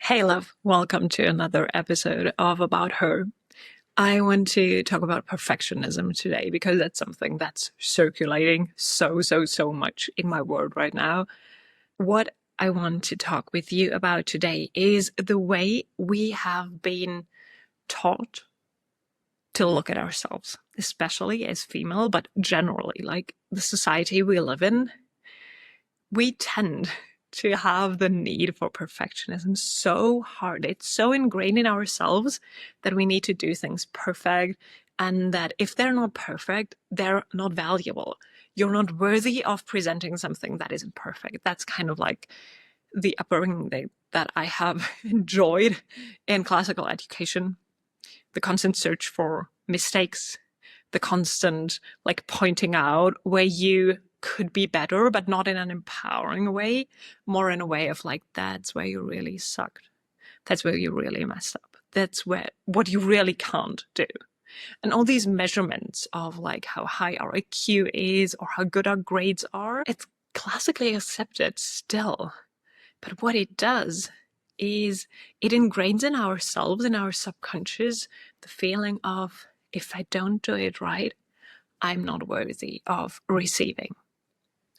Hey love, welcome to another episode of About Her. I want to talk about perfectionism today because that's something that's circulating so much in my world right now. What I want to talk with you about today is the way we have been taught to look at ourselves, especially as female, but generally, like the society we live in. We tend to have the need for perfectionism so hard. It's so ingrained in ourselves that we need to do things perfect, and that if they're not perfect, they're not valuable. You're not worthy of presenting something that isn't perfect. That's kind of like the upbringing that I have enjoyed in classical education. The constant search for mistakes, the constant like pointing out where you could be better, but not in an empowering way, more in a way of like, that's where you really sucked. That's where you really messed up. That's what you really can't do. And all these measurements of like how high our IQ is or how good our grades are, it's classically accepted still. But what it does is it ingrains in ourselves, in our subconscious, the feeling of, if I don't do it right, I'm not worthy of receiving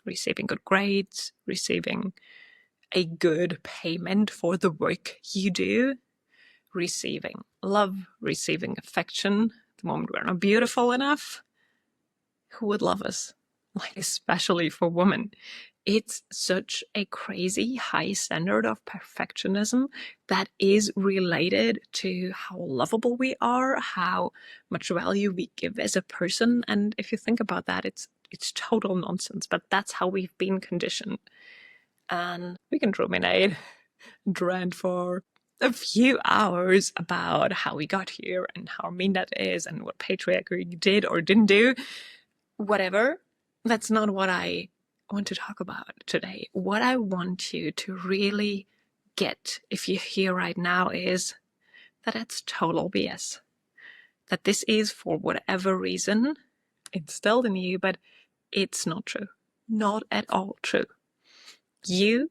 good grades, receiving a good payment for the work you do, receiving love, receiving affection. The moment we're not beautiful enough, who would love us? Like, especially for women. It's such a crazy high standard of perfectionism that is related to how lovable we are, how much value we give as a person. And if you think about that, it's total nonsense, but that's how we've been conditioned. And we can ruminate and rant for a few hours about how we got here and how mean that is and what patriarchy did or didn't do. Whatever. That's not what I want to talk about today. What I want you to really get, if you're here right now, is that it's total BS. That this is, for whatever reason, instilled in you, but it's not true. Not at all true. You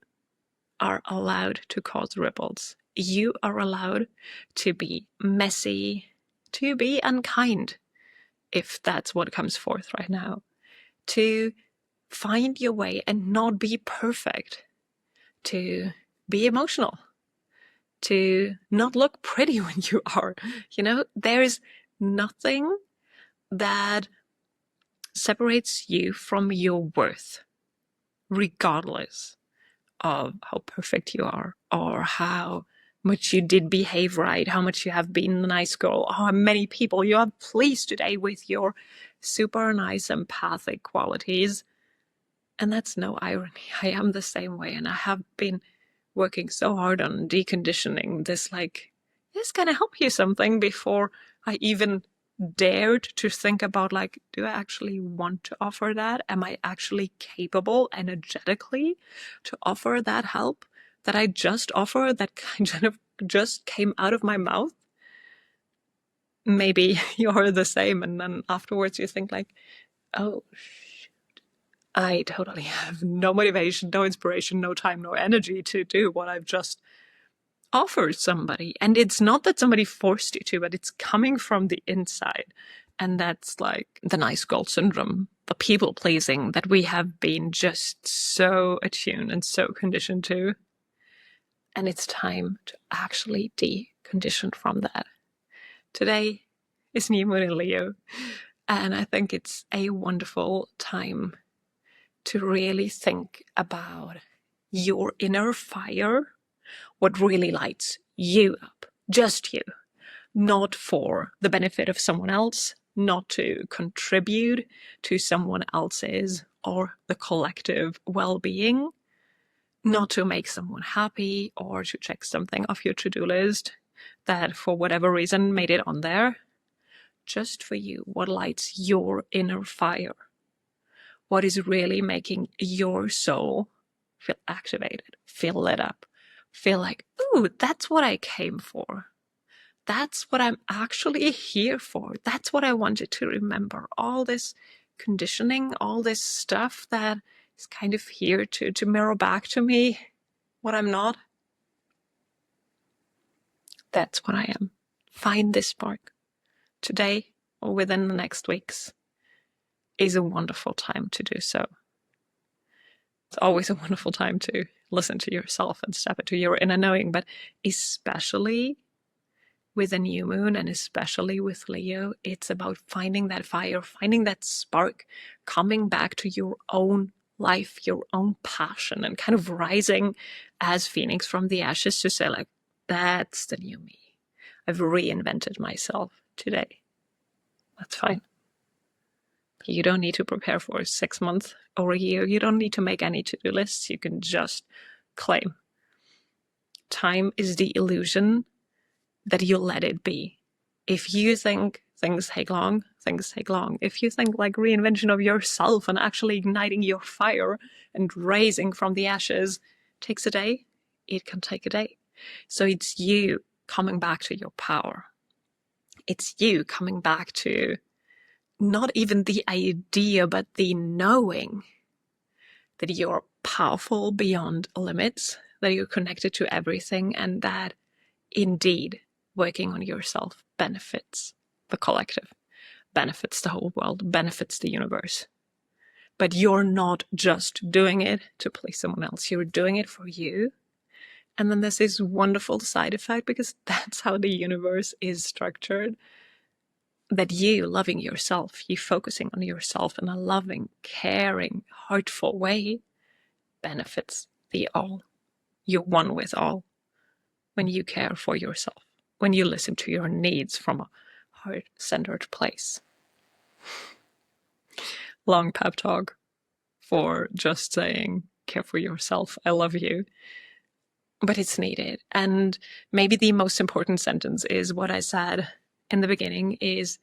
are allowed to cause ripples. You are allowed to be messy, to be unkind, if that's what comes forth right now. To find your way and not be perfect, to be emotional, to not look pretty when you are. There's nothing that separates you from your worth, regardless of how perfect you are or how much you did behave right, how much you have been a nice girl, how many people you have pleased today with your super nice empathic qualities. And that's no irony. I am the same way, and I have been working so hard on deconditioning this, like, this can help you something before I even dared to think about, like, do I actually want to offer that? Am I actually capable energetically to offer that help that I just offered, that kind of just came out of my mouth? Maybe you're the same, and then afterwards you think like, oh, I totally have no motivation, no inspiration, no time, no energy to do what I've just offered somebody. And it's not that somebody forced you to, but it's coming from the inside. And that's like the nice girl syndrome, the people pleasing that we have been just so attuned and so conditioned to. And it's time to actually decondition from that. Today is New Moon in Leo, and I think it's a wonderful time to really think about your inner fire, what really lights you up, just you, not for the benefit of someone else, not to contribute to someone else's or the collective well-being, not to make someone happy or to check something off your to-do list that for whatever reason made it on there. Just for you, what lights your inner fire? What is really making your soul feel activated, feel lit up, feel like, ooh, that's what I came for. That's what I'm actually here for. That's what I wanted to remember. All this conditioning, all this stuff that is kind of here to mirror back to me what I'm not. That's what I am. Find this spark. Today or within the next weeks is a wonderful time to do so. It's always a wonderful time to listen to yourself and step into your inner knowing, but especially with a new moon and especially with Leo, it's about finding that fire, finding that spark, coming back to your own life, your own passion, and kind of rising as Phoenix from the ashes to say, like, that's the new me. I've reinvented myself today. That's fine. You don't need to prepare for 6 months or a year. You don't need to make any to-do lists. You can just claim. Time is the illusion that you let it be. If you think things take long, things take long. If you think like reinvention of yourself and actually igniting your fire and raising from the ashes takes a day, it can take a day. So it's you coming back to your power. It's you coming back to not even the idea, but the knowing that you're powerful beyond limits, that you're connected to everything, and that indeed working on yourself benefits the collective, benefits the whole world, benefits the universe. But you're not just doing it to please someone else. You're doing it for you. And then there's this wonderful side effect, because that's how the universe is structured, that you loving yourself, you focusing on yourself in a loving, caring, heartful way benefits the all. You're one with all when you care for yourself, when you listen to your needs from a heart-centered place. Long pep talk for just saying, care for yourself, I love you. But it's needed. And maybe the most important sentence is what I said in the beginning, is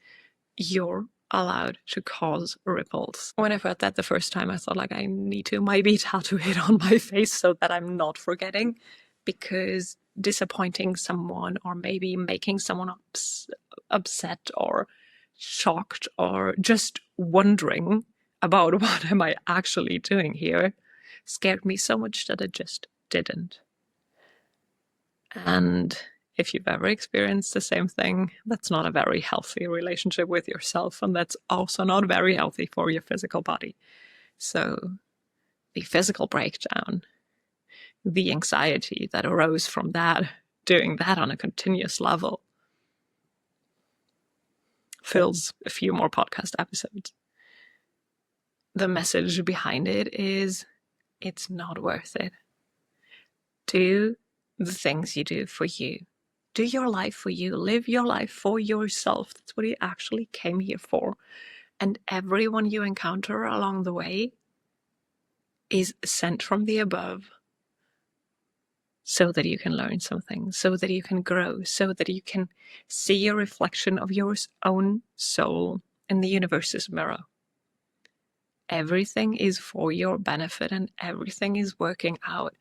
you're allowed to cause ripples. When I heard that the first time, I thought, like, I need to maybe tattoo it on my face so that I'm not forgetting, because disappointing someone or maybe making someone upset or shocked or just wondering about what am I actually doing here scared me so much that I just didn't. And if you've ever experienced the same thing, that's not a very healthy relationship with yourself, and that's also not very healthy for your physical body. So the physical breakdown, the anxiety that arose from that, doing that on a continuous level, fills a few more podcast episodes. The message behind it is, it's not worth it. Do the things you do for you. Do your life for you. Live your life for yourself. That's what you actually came here for. And everyone you encounter along the way is sent from the above so that you can learn something, so that you can grow, so that you can see a reflection of your own soul in the universe's mirror. Everything is for your benefit and everything is working out.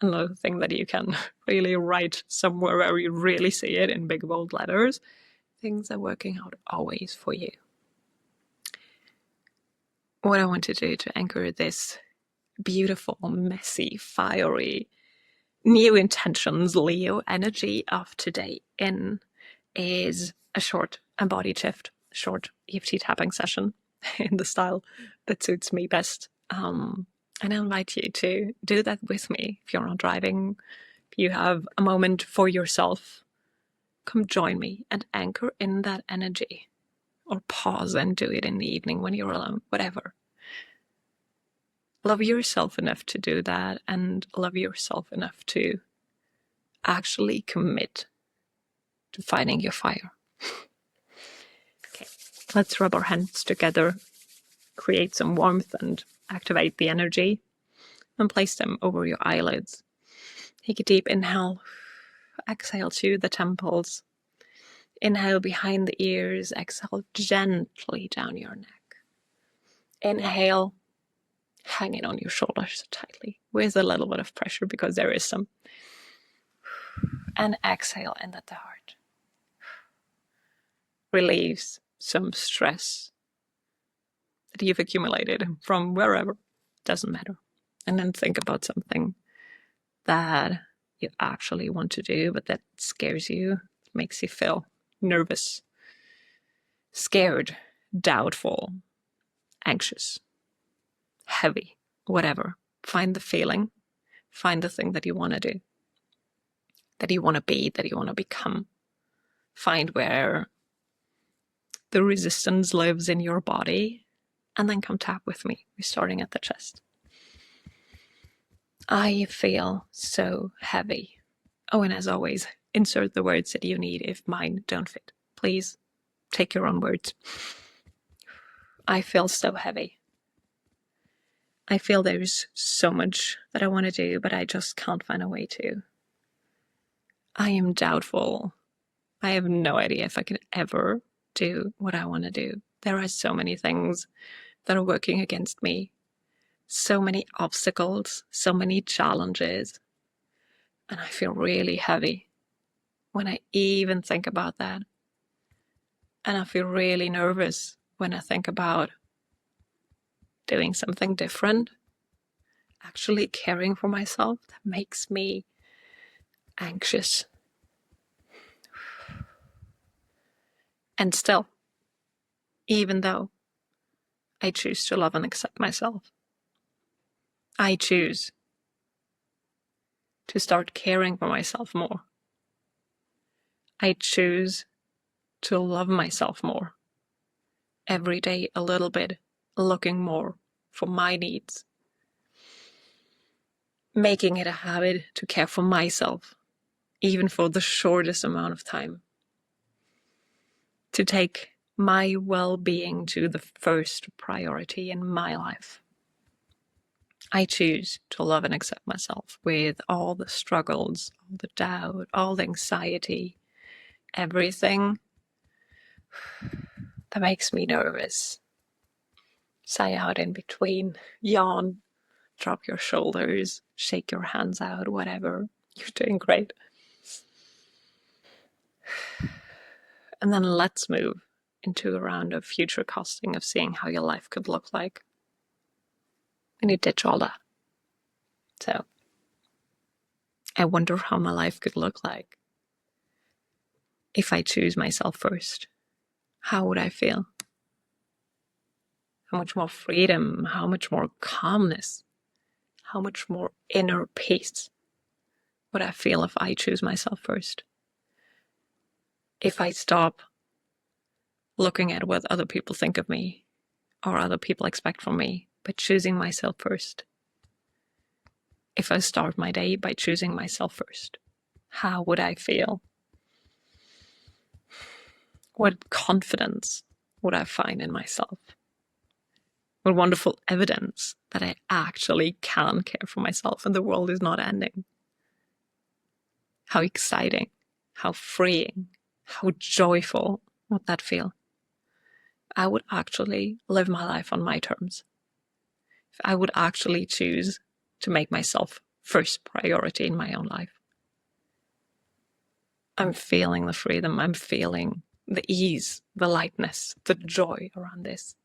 Another thing that you can really write somewhere where you really see it in big bold letters, things are working out always for you. What I want to do to anchor this beautiful, messy, fiery, new intentions, Leo energy of today in is a short embodied shift, short EFT tapping session in the style that suits me best. And I invite you to do that with me. If you're not driving, if you have a moment for yourself, come join me and anchor in that energy. Or pause and do it in the evening when you're alone, whatever. Love yourself enough to do that, and love yourself enough to actually commit to finding your fire. Okay, let's rub our hands together, create some warmth and activate the energy, and place them over your eyelids. Take a deep inhale, exhale to the temples. Inhale behind the ears, exhale gently down your neck. Inhale, hanging on your shoulders tightly with a little bit of pressure because there is some. And exhale in at the heart. Relieves some stress that you've accumulated from wherever, doesn't matter. And then think about something that you actually want to do, but that scares you, makes you feel nervous, scared, doubtful, anxious, heavy, whatever. Find the feeling, find the thing that you want to do, that you want to be, that you want to become. Find where the resistance lives in your body, and then come tap with me. We're starting at the chest. I feel so heavy. Oh, and as always, insert the words that you need if mine don't fit. Please take your own words. I feel so heavy. I feel there's so much that I want to do, but I just can't find a way to. I am doubtful. I have no idea if I can ever do what I want to do. There are so many things that are working against me. So many obstacles, so many challenges. And I feel really heavy when I even think about that. And I feel really nervous when I think about doing something different, actually caring for myself. That makes me anxious. And still, even though I choose to love and accept myself, I choose to start caring for myself more. I choose to love myself more. Every day a little bit, looking more for my needs. Making it a habit to care for myself, even for the shortest amount of time. To take my well-being to the first priority in my life. I choose to love and accept myself with all the struggles, all the doubt, all the anxiety, everything that makes me nervous. Sigh out in between, yawn, drop your shoulders, shake your hands out, whatever. You're doing great. And then let's move into a round of future casting, of seeing how your life could look like when you ditch all that. So, I wonder how my life could look like if I choose myself first. How would I feel? How much more freedom, how much more calmness, how much more inner peace would I feel if I choose myself first? If I stop looking at what other people think of me or other people expect from me, but choosing myself first. If I start my day by choosing myself first, how would I feel? What confidence would I find in myself? What wonderful evidence that I actually can care for myself and the world is not ending. How exciting, how freeing, how joyful would that feel? I would actually live my life on my terms. If I would actually choose to make myself first priority in my own life. I'm feeling the freedom, I'm feeling the ease, the lightness, the joy around this.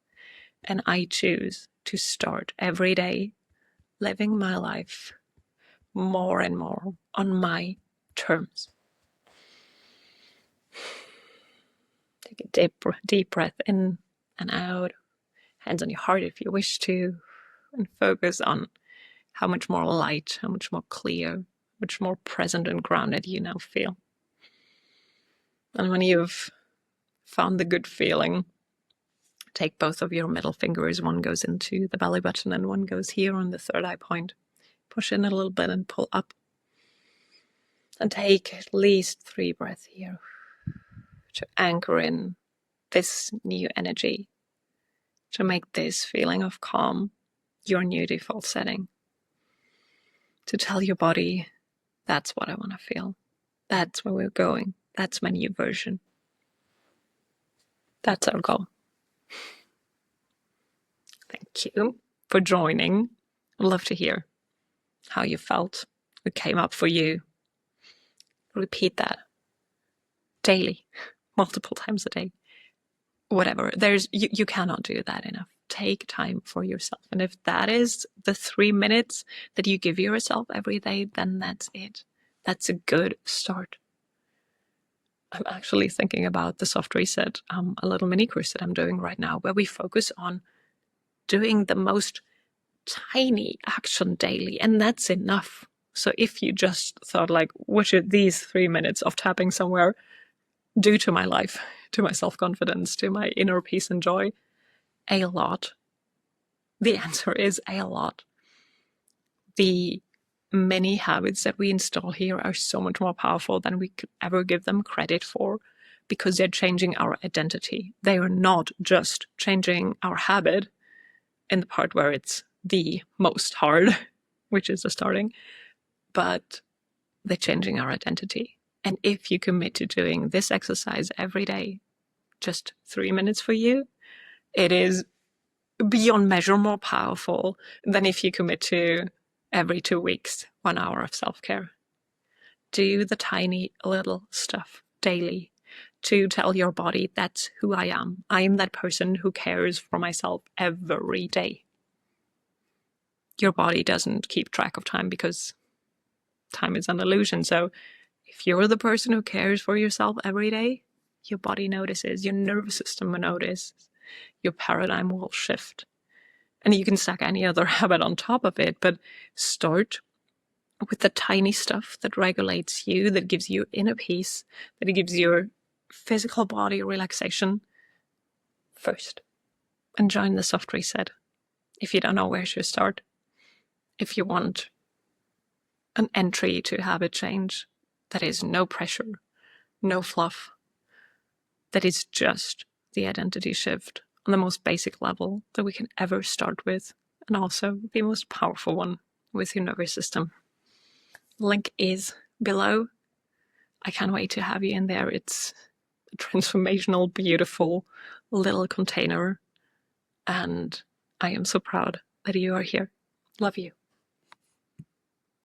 And I choose to start every day living my life more and more on my terms. Take a deep breath in and out, hands on your heart if you wish to, and focus on how much more light, how much more clear, much more present and grounded you now feel. And when you've found the good feeling, take both of your middle fingers. One goes into the belly button and one goes here on the third eye point. Push in a little bit and pull up. And take at least 3 breaths here to anchor in this new energy, to make this feeling of calm your new default setting. To tell your body, that's what I want to feel. That's where we're going. That's my new version. That's our goal. Thank you for joining. I'd love to hear how you felt, what came up for you. Repeat that daily, multiple times a day. Whatever. You cannot do that enough. Take time for yourself. And if that is the 3 minutes that you give yourself every day, then that's it. That's a good start. I'm actually thinking about the soft reset, a little mini course that I'm doing right now, where we focus on doing the most tiny action daily, and that's enough. So if you just thought, like, what should these 3 minutes of tapping somewhere do to my life, to my self-confidence, to my inner peace and joy? A lot. The answer is a lot. The many habits that we install here are so much more powerful than we could ever give them credit for, because they're changing our identity. They are not just changing our habit in the part where it's the most hard, which is the starting, but they're changing our identity. And if you commit to doing this exercise every day, just 3 minutes for you, it is beyond measure more powerful than if you commit to every 2 weeks, 1 hour of self-care. Do the tiny little stuff daily to tell your body, that's who I am. I am that person who cares for myself every day. Your body doesn't keep track of time because time is an illusion. So if you're the person who cares for yourself every day, your body notices, your nervous system will notice, your paradigm will shift. And you can stack any other habit on top of it, but start with the tiny stuff that regulates you, that gives you inner peace, that gives your physical body relaxation first. And join the soft reset if you don't know where to start. If you want an entry to habit change that is no pressure, no fluff, that is just the identity shift on the most basic level that we can ever start with, and also the most powerful one with your nervous system. Link is below. I can't wait to have you in there. It's a transformational, beautiful little container, and I am so proud that you are here. Love you.